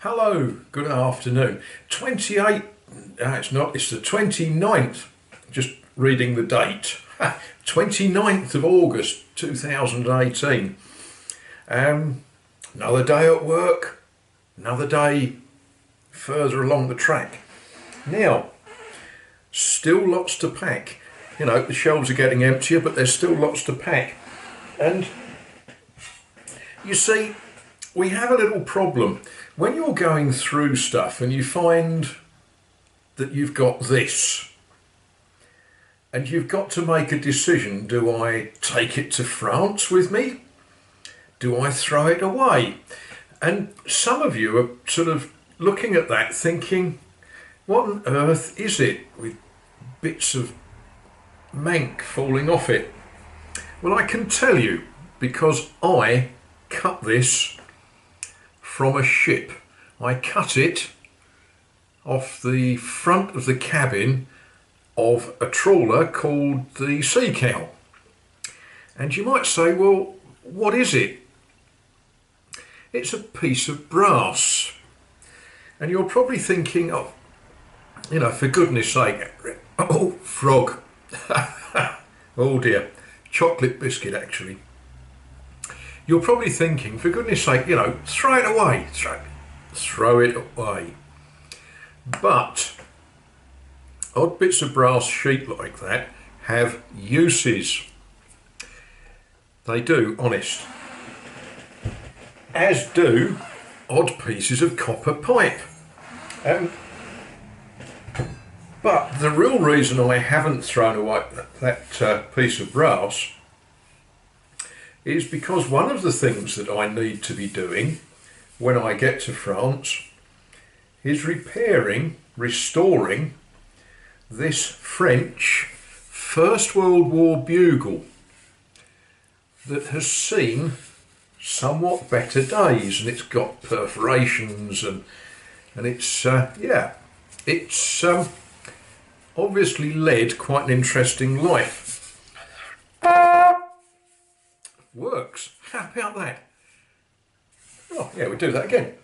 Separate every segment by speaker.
Speaker 1: Hello, good afternoon. 28, it's not, it's the 29th, just reading the date. 29th of August 2018. Another day at work, another day further along the track. Now, still lots to pack. You know, the shelves are getting emptier, but there's still lots to pack. And you see, we have a little problem. When you're going through stuff and you find that you've got this, and you've got to make a decision, do I take it to France with me? Do I throw it away? And some of you are sort of looking at that thinking, what on earth is it with bits of mank falling off it? Well, I can tell you, because I cut this from a ship. I cut it off the front of the cabin of a trawler called the Sea Cow. And you might say, well, what is it? It's a piece of brass. And you're probably thinking, oh, you know, for goodness sake, oh, frog. Oh dear, chocolate biscuit actually. You're probably thinking, for goodness sake, you know, throw it away, throw it away. But odd bits of brass sheet like that have uses. They do, honest. As do odd pieces of copper pipe. But the real reason I haven't thrown away that piece of brass is because one of the things that I need to be doing when I get to France is restoring this French First World War bugle that has seen somewhat better days, and it's got perforations and it's it's obviously led quite an interesting life. Works. How about that? Oh yeah, we do that again.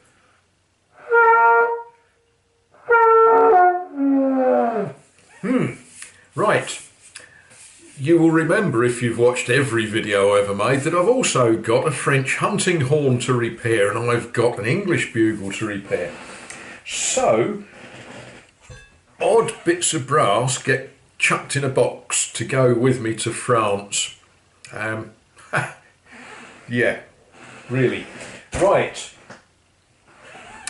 Speaker 1: Right. You will remember, if you've watched every video I ever made, that I've also got a French hunting horn to repair and I've got an English bugle to repair. So, odd bits of brass get chucked in a box to go with me to France. Yeah, really. Right.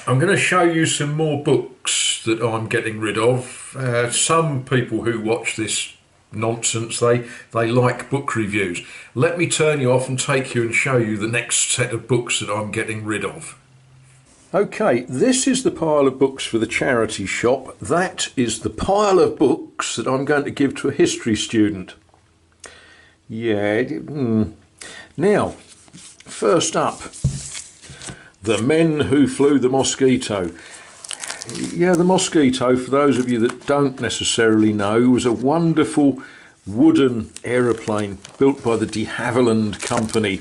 Speaker 1: I'm going to show you some more books that I'm getting rid of. Some people who watch this nonsense, they like book reviews. Let me turn you off and take you and show you the next set of books that I'm getting rid of. Okay, this is the pile of books for the charity shop. That is the pile of books that I'm going to give to a history student. Yeah, Now, first up, The Men Who Flew the Mosquito. Yeah, the Mosquito, for those of you that don't necessarily know, was a wonderful wooden aeroplane built by the de Havilland Company.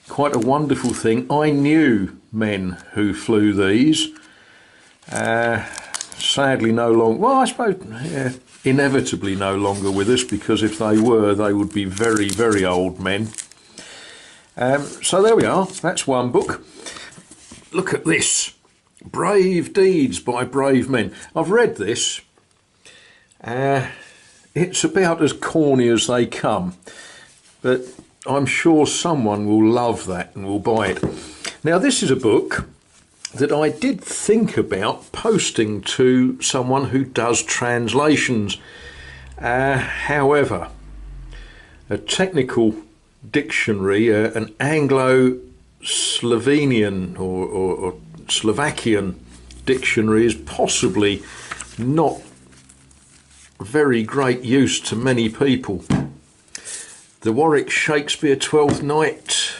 Speaker 1: Quite a wonderful thing. I knew men who flew these. Sadly no longer, well, I suppose, inevitably no longer with us, because if they were, they would be very, very old men. So there we are, that's one book. Look at this, Brave Deeds by Brave Men. I've read this. It's about as corny as they come, but I'm sure someone will love that and will buy it. Now, this is a book that I did think about posting to someone who does translations. However, a technical dictionary, an Anglo-Slovenian or Slovakian dictionary, is possibly not very great use to many people. The Warwick Shakespeare Twelfth Night,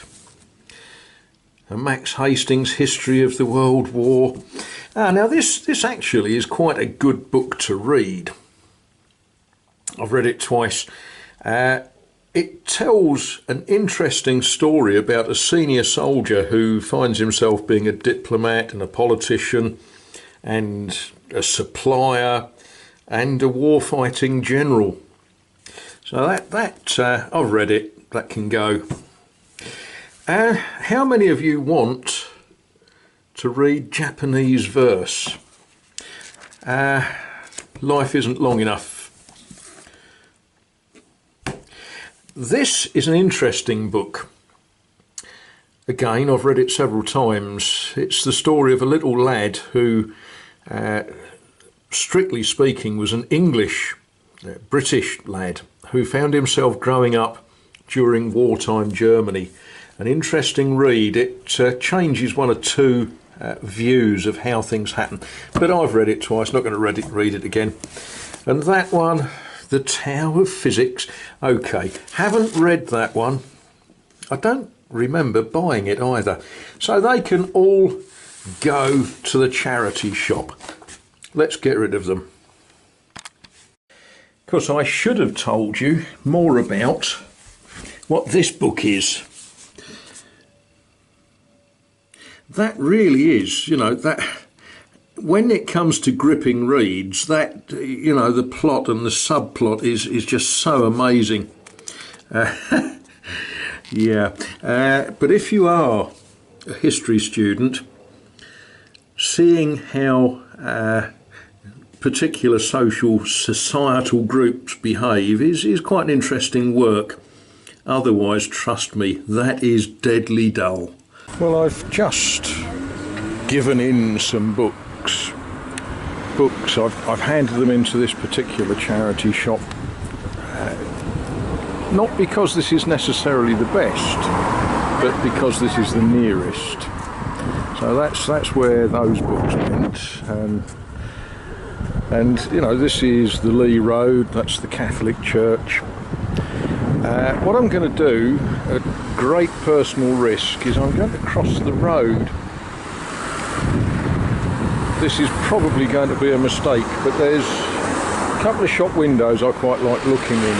Speaker 1: a Max Hastings History of the World War. Now this actually is quite a good book to read. I've read it twice. it tells an interesting story about a senior soldier who finds himself being a diplomat and a politician and a supplier and a war-fighting general. So that I've read it. That can go. How many of you want to read Japanese verse? Life isn't long enough. This is an interesting book. Again, I've read it several times. It's the story of a little lad who, strictly speaking, was an English, British lad who found himself growing up during wartime Germany. An interesting read. It changes one or two views of how things happen. But I've read it twice, not going to read it again. And that one, The Tao of Physics. Okay, haven't read that one. I don't remember buying it either. So they can all go to the charity shop. Let's get rid of them. Of course, I should have told you more about what this book is. That really is, you know, that when it comes to gripping reads, that, you know, the plot and the subplot is just so amazing. Yeah, but if you are a history student, seeing how particular societal groups behave is quite an interesting work. Otherwise, trust me, that is deadly dull. Well, I've just given in some books. I've handed them into this particular charity shop. Not because this is necessarily the best, but because this is the nearest. So that's where those books went. And you know, this is the Lee Road. That's the Catholic Church. What I'm going to do, at great personal risk, is I'm going to cross the road. This is probably going to be a mistake, but there's a couple of shop windows I quite like looking in.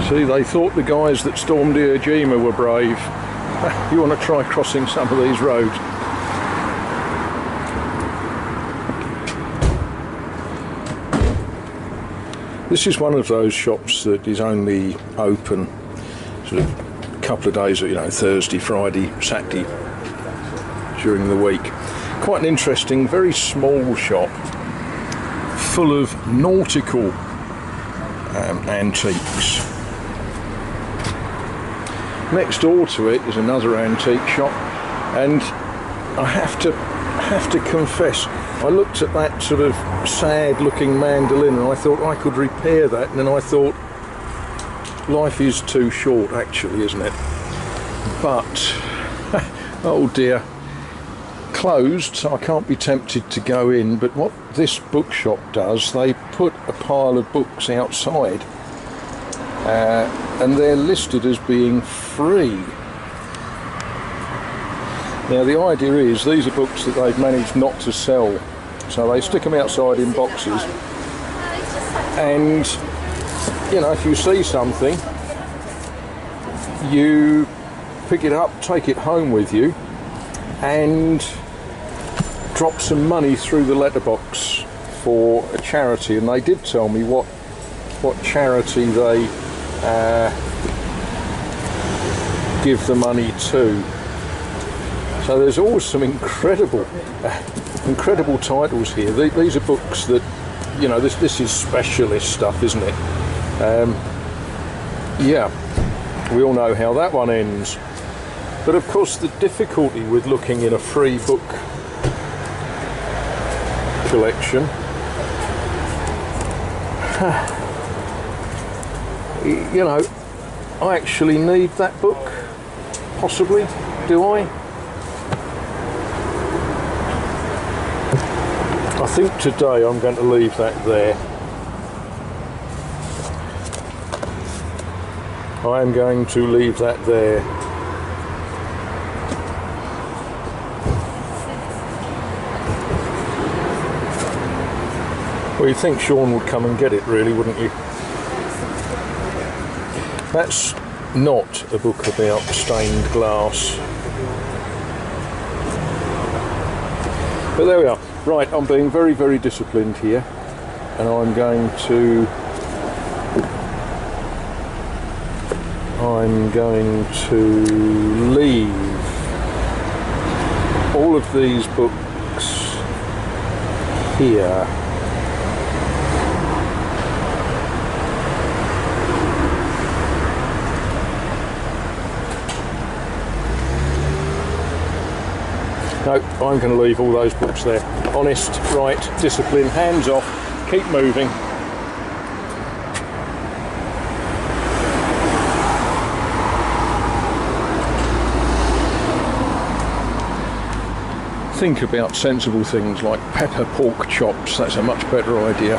Speaker 1: See, they thought the guys that stormed Iwo Jima were brave. You want to try crossing some of these roads. This is one of those shops that is only open sort of a couple of days, you know, Thursday, Friday, Saturday during the week. Quite an interesting, very small shop full of nautical antiques. Next door to it is another antique shop, and I have to confess, I looked at that sort of sad looking mandolin and I thought I could repair that, and then I thought life is too short actually, isn't it? But oh dear, closed, so I can't be tempted to go in. But what this bookshop does, they put a pile of books outside and they're listed as being free. Now the idea is these are books that they've managed not to sell, so they stick them outside in boxes, and you know, if you see something, you pick it up, take it home with you, and drop some money through the letterbox for a charity. And they did tell me what charity they give the money to. So there's always some incredible titles here. These are books that, you know, this is specialist stuff, isn't it? Yeah, we all know how that one ends. But of course the difficulty with looking in a free book collection, you know, I actually need that book, possibly, do I? I think today I'm going to leave that there. I am going to leave that there. Well, you'd think Sean would come and get it, really, wouldn't you? That's not a book about stained glass. But there we are. Right, I'm being very, very disciplined here, and I'm going to leave all of these books here. No, I'm going to leave all those books there. Honest, right, discipline, hands off, keep moving. Think about sensible things like pepper pork chops, that's a much better idea.